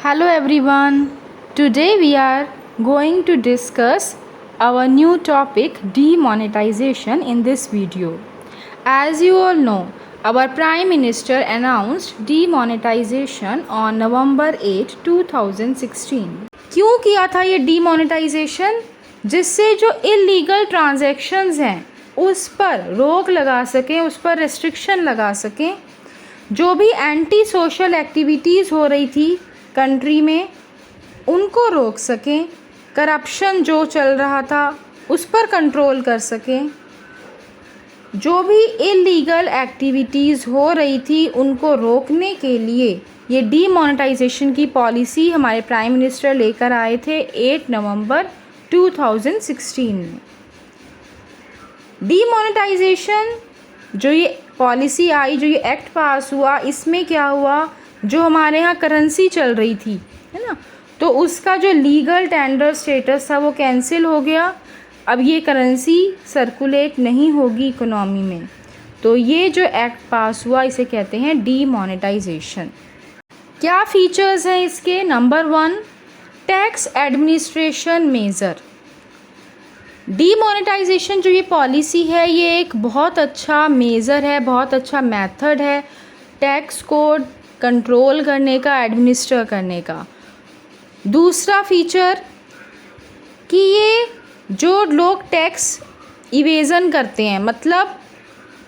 Hello everyone. Today we are going to discuss our new topic demonetization in this video. As you all know, our Prime Minister announced demonetization on November 8, 2016. क्यों किया था ये demonetization? जिससे जो illegal transactions हैं उस पर रोक लगा सकें, उस पर रेस्ट्रिक्शन लगा सकें। जो भी एंटी सोशल एक्टिविटीज़ हो रही थी कंट्री में उनको रोक सकें, करप्शन जो चल रहा था उस पर कंट्रोल कर सकें, जो भी इलीगल एक्टिविटीज़ हो रही थी उनको रोकने के लिए ये डीमोनेटाइजेशन की पॉलिसी हमारे प्राइम मिनिस्टर लेकर आए थे 8 नवंबर 2016 में। डीमोनेटाइजेशन जो ये पॉलिसी आई, जो ये एक्ट पास हुआ, इसमें क्या हुआ, जो हमारे यहाँ करेंसी चल रही थी, है ना, तो उसका जो लीगल टेंडर स्टेटस था वो कैंसिल हो गया। अब ये करेंसी सर्कुलेट नहीं होगी इकोनॉमी में। तो ये जो एक्ट पास हुआ इसे कहते हैं डीमोनेटाइजेशन। क्या फीचर्स हैं इसके? Number 1, tax administration major. Demonetization जो ये पॉलिसी है ये एक बहुत अच्छा मेज़र है, बहुत अच्छा मेथड है टैक्स को कंट्रोल करने का, एडमिनिस्टर करने का। दूसरा फीचर कि ये जो लोग टैक्स इवेज़न करते हैं, मतलब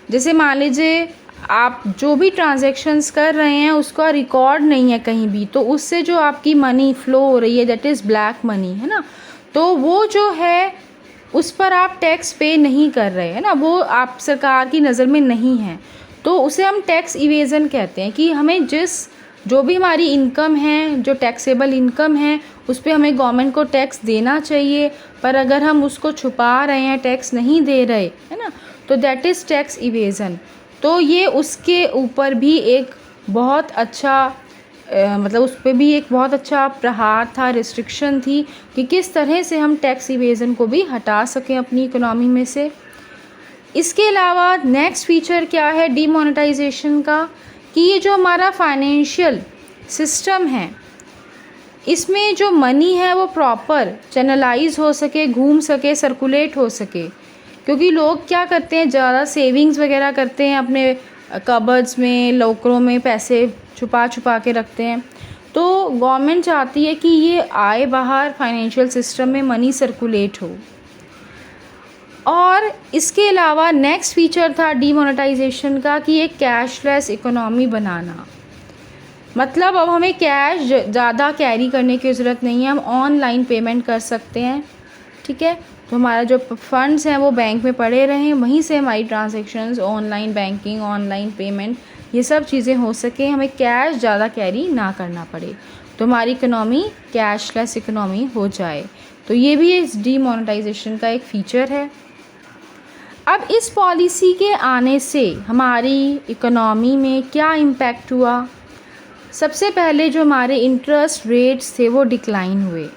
जैसे मान लीजिए आप जो भी ट्रांजैक्शंस कर रहे हैं उसका रिकॉर्ड नहीं है कहीं भी, तो उससे जो आपकी मनी फ़्लो हो रही है दैट इज़ ब्लैक मनी, है ना, तो वो जो है उस पर आप टैक्स पे नहीं कर रहे हैं ना, वो आप सरकार की नज़र में नहीं है, तो उसे हम टैक्स इवेज़न कहते हैं। कि हमें जो भी हमारी इनकम है, जो टैक्सेबल इनकम है, उस पर हमें गवर्नमेंट को टैक्स देना चाहिए, पर अगर हम उसको छुपा रहे हैं, टैक्स नहीं दे रहे, है ना, तो दैट इज़ टैक्स इवेज़न। तो ये उसके ऊपर भी एक बहुत अच्छा मतलब उस पर भी एक बहुत अच्छा प्रहार था, रिस्ट्रिक्शन थी कि किस तरह से हम टैक्स इवेज़न को भी हटा सकें अपनी इकोनॉमी में से। इसके अलावा नेक्स्ट फीचर क्या है डीमोनेटाइजेशन का, कि ये जो हमारा फाइनेंशियल सिस्टम है इसमें जो मनी है वो प्रॉपर चैनलाइज हो सके, घूम सके, सर्कुलेट हो सके। क्योंकि लोग क्या करते हैं, ज़्यादा सेविंग्स वगैरह करते हैं, अपने कबर्ड्स में, लॉकरों में पैसे छुपा छुपा के रखते हैं। तो गवर्नमेंट चाहती है कि ये आए बाहर, फाइनेंशियल सिस्टम में मनी सर्कुलेट हो। और इसके अलावा नेक्स्ट फीचर था डीमोनेटाइजेशन का कि एक कैशलेस इकोनॉमी बनाना। मतलब अब हमें कैश ज़्यादा कैरी करने की ज़रूरत नहीं है, हम ऑनलाइन पेमेंट कर सकते हैं, ठीक है। तो हमारा जो फंड्स हैं वो बैंक में पड़े रहें, वहीं से हमारी transactions, online banking, online payment, ये सब चीज़ें हो सके, हमें कैश ज़्यादा कैरी ना करना पड़े, तो हमारी इकोनॉमी कैशलेस इकोनॉमी हो जाए। तो ये भी इस डीमोनेटाइजेशन का एक फ़ीचर है। अब इस पॉलिसी के आने से हमारी इकोनॉमी में क्या इम्पैक्ट हुआ? सबसे पहले जो हमारे इंटरेस्ट रेट्स थे वो डिक्लाइन हुए।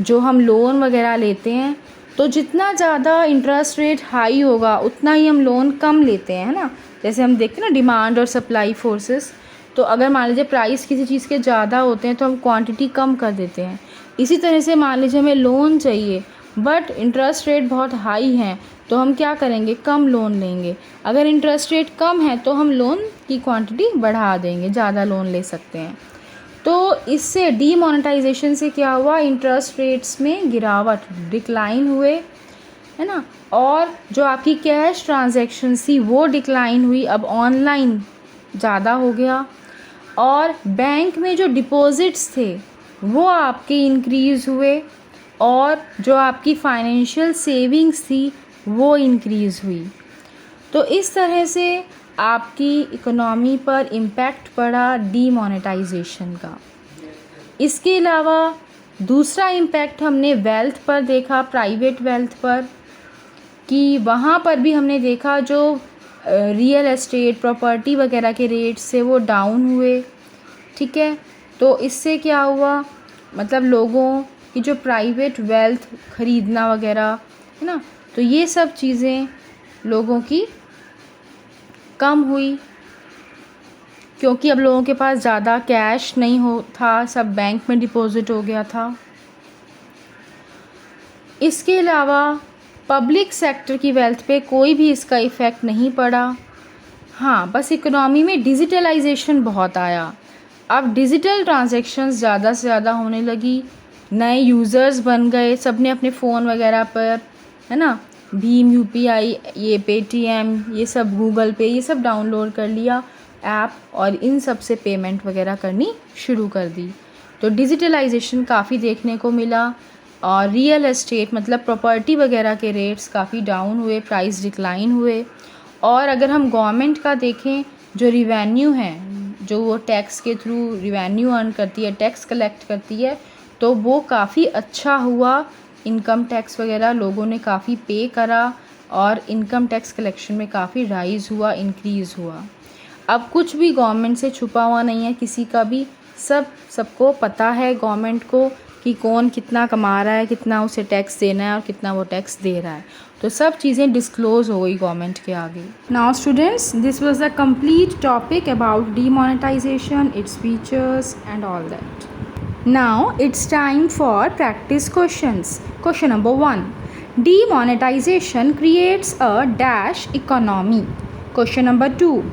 जो हम लोन वगैरह लेते हैं तो जितना ज़्यादा इंटरेस्ट रेट हाई होगा उतना ही हम लोन कम लेते हैं, है ना। जैसे हम देखते हैं ना डिमांड और सप्लाई फोर्सेस, तो अगर मान लीजिए प्राइस किसी चीज़ के ज़्यादा होते हैं तो हम क्वांटिटी कम कर देते हैं। इसी तरह से मान लीजिए हमें लोन चाहिए बट इंटरेस्ट रेट बहुत हाई हैं तो हम क्या करेंगे, कम लोन लेंगे। अगर इंटरेस्ट रेट कम है तो हम लोन की क्वांटिटी बढ़ा देंगे, ज़्यादा लोन ले सकते हैं। तो इससे डीमोनेटाइजेशन से क्या हुआ, इंटरेस्ट रेट्स में गिरावट, डिक्लाइन हुए, है ना, और जो आपकी कैश ट्रांजैक्शन थी वो डिक्लाइन हुई, अब ऑनलाइन ज़्यादा हो गया, और बैंक में जो डिपॉजिट्स थे वो आपके इंक्रीज़ हुए, और जो आपकी फाइनेंशियल सेविंग्स थी वो इंक्रीज़ हुई। तो इस तरह से आपकी इकोनॉमी पर इम्पैक्ट पड़ा डीमोनेटाइजेशन का। इसके अलावा दूसरा इम्पैक्ट हमने वेल्थ पर देखा, प्राइवेट वेल्थ पर, कि वहाँ पर भी हमने देखा जो रियल एस्टेट, प्रॉपर्टी वगैरह के रेट से वो डाउन हुए, ठीक है। तो इससे क्या हुआ, मतलब लोगों की जो प्राइवेट वेल्थ ख़रीदना वगैरह, है ना, तो ये सब चीज़ें लोगों की कम हुई। क्योंकि अब लोगों के पास ज़्यादा कैश नहीं हो था, सब बैंक में डिपॉजिट हो गया था। इसके अलावा पब्लिक सेक्टर की वेल्थ पे कोई भी इसका इफ़ेक्ट नहीं पड़ा। हाँ, बस इकोनॉमी में डिजिटलाइजेशन बहुत आया। अब डिजिटल ट्रांजैक्शंस ज़्यादा से ज़्यादा होने लगी, नए यूज़र्स बन गए, सब ने अपने फ़ोन वगैरह पर, है ना, भीम यूपीआई, ये पेटीएम, ये सब गूगल पे, ये सब डाउनलोड कर लिया ऐप, और इन सब से पेमेंट वगैरह करनी शुरू कर दी। तो डिजिटलाइजेशन काफ़ी देखने को मिला। और रियल एस्टेट मतलब प्रॉपर्टी वगैरह के रेट्स काफ़ी डाउन हुए, प्राइस डिक्लाइन हुए। और अगर हम गवर्नमेंट का देखें, जो रिवेन्यू है, जो वो टैक्स के थ्रू रिवेन्यू अर्न करती है, टैक्स कलेक्ट करती है, तो वो काफ़ी अच्छा हुआ। इनकम टैक्स वगैरह लोगों ने काफ़ी पे करा और इनकम टैक्स कलेक्शन में काफ़ी राइज़ हुआ, इंक्रीज़ हुआ। अब कुछ भी गवर्नमेंट से छुपा हुआ नहीं है किसी का भी, सबको पता है गवर्नमेंट को कि कौन कितना कमा रहा है, कितना उसे टैक्स देना है और कितना वो टैक्स दे रहा है। तो सब चीज़ें डिस्क्लोज़ हो गई गवर्नमेंट के आगे। Now students, this was the complete topic about demonetization, its features and all that. Now it's time for practice questions. Question number 1, demonetization creates a dash economy. Question number 2,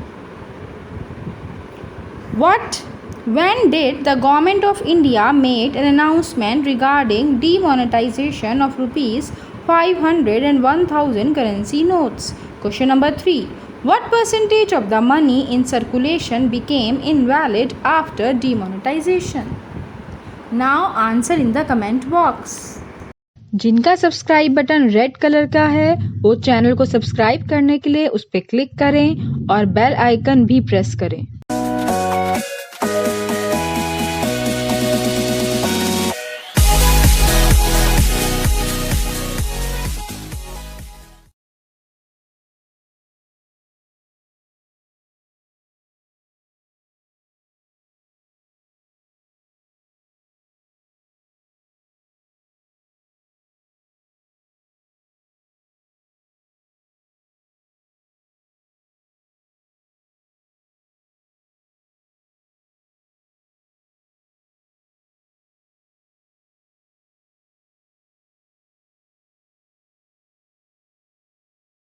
when did the government of India made an announcement regarding demonetization of rupees 500 and 1000 currency notes? Question number 3, what percentage of the money in circulation became invalid after demonetization? Now answer in the comment box. जिनका subscribe button red colour का है वो channel को subscribe करने के लिए उस पर क्लिक करें और बेल आइकन भी प्रेस करें।